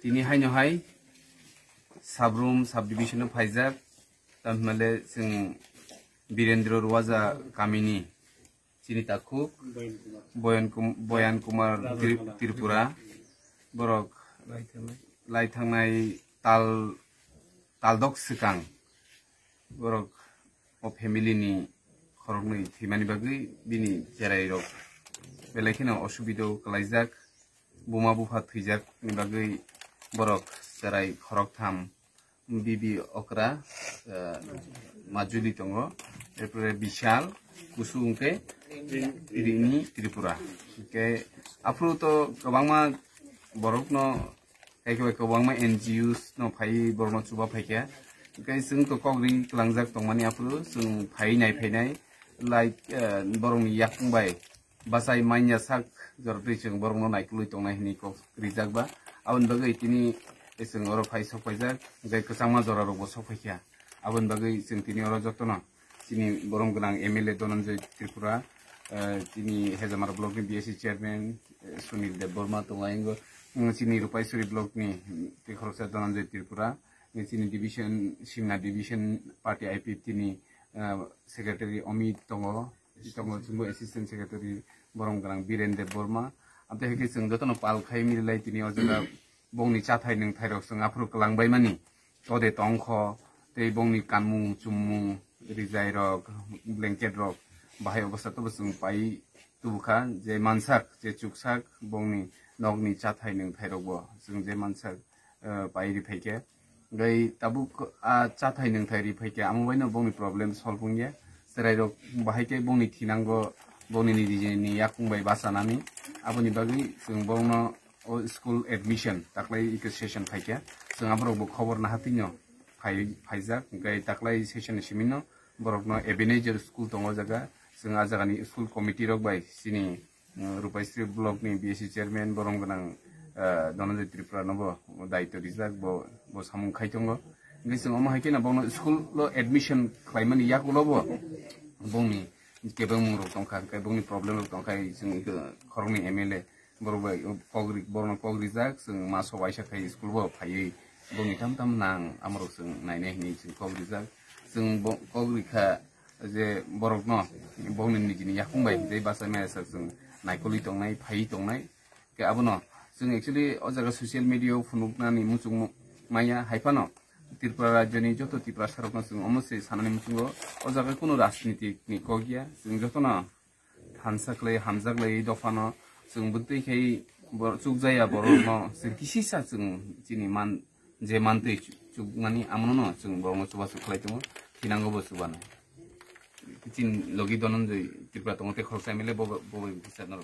tini haino hai sabrum subdivision faizak tamale sing Birendra Ruwaza Kamini chini takuk Boyan Kumar Tripura borok lai thangnai taldok sikang borok o family ni khorokni thimani bagui bini jerai rok belaikino osubido kalaijak buma bufa thijak ni bagui borok jerai khorok tham bibi okra majuli tongo erpore bishal kusungke ini Tripura ke afru to kabangma borok no kabangma NGOs no phai borno chuba phaikya ke sung to kogri klangjak tongmani afru sung phai nai like borong yakungbai basai manya sak jordi sung borong no naikului tongnai hini ko rijak ba abon bagai tini sung oro phai sokpaijak gai kesangma joraro bo sokpaikya abon bagai sung tini oro jotono tini borong gnang MLA Dhananjay Tripura tini Hezamara block ni BSC chairman Sunil Deborma tongaingo tini Rupaisuri block ni Khoroksa Dhananjay Tripura tini division Simna division party IP tini secretary Omid tongo jumbo assistant secretary borong gnang Biren Deborma amte heke sung jotono pal khai milai tini ojaga bongni chathai nang thairok sung afru kalangbai mani tode tongkho tei bongni kanmung chumung rijai rok blanket rok bahai obostha to sung pai tubukha je mansak je chuksak bongni nogni chathai nang thairok bo sung je mansak pai ri phaike gai tabuk a chathai nang thairi phaike amubaino bongni problem solve ungye serai rok bahai ke bongni thinango bongni ni yakungbai basanani aboni bagi sung bongno school admission taklai ik session phaike sung abrok bo khobor na hatinyo phaijak gai taklai session simino borokno Ebenezer school tongo jaga sung ajagani school committee rok bai sini Rupaisri block ni BSC chairman borong gnang Dhananjay Tripura nobo daito rijak bo samung khaitongo ngai sung oma haikena bongno school lo admission khlaimani yakulo bo bongni kebang rok tongkha kai bongni problem rok tongkha sung khorongni MLA borbai borno kogri jak sung maso waisa khai school bo phai bongni tam nang amrok sung naine ni sung kogri jak sung kogri kha je borok no bongni nijini yakungbai je basa mesa sung naikoli tongnai phai tongnai ke abono sung actually ojaga social media phunuknani muchung maya haifano Tripura rajyani joto Tripura sarokno sung omose sanani muchungo ojaga kono rajnitik ni kogia sung jotono thansaklai hamjaklai dofano sung butei khai chukjaya borokno sung kisisa sung chini man je mantei chukmani amono sung borokno chuba chuklai tongo tinango bo chubano chin logi Dhananjay Tripura tongote khorsa mile bo bisa naro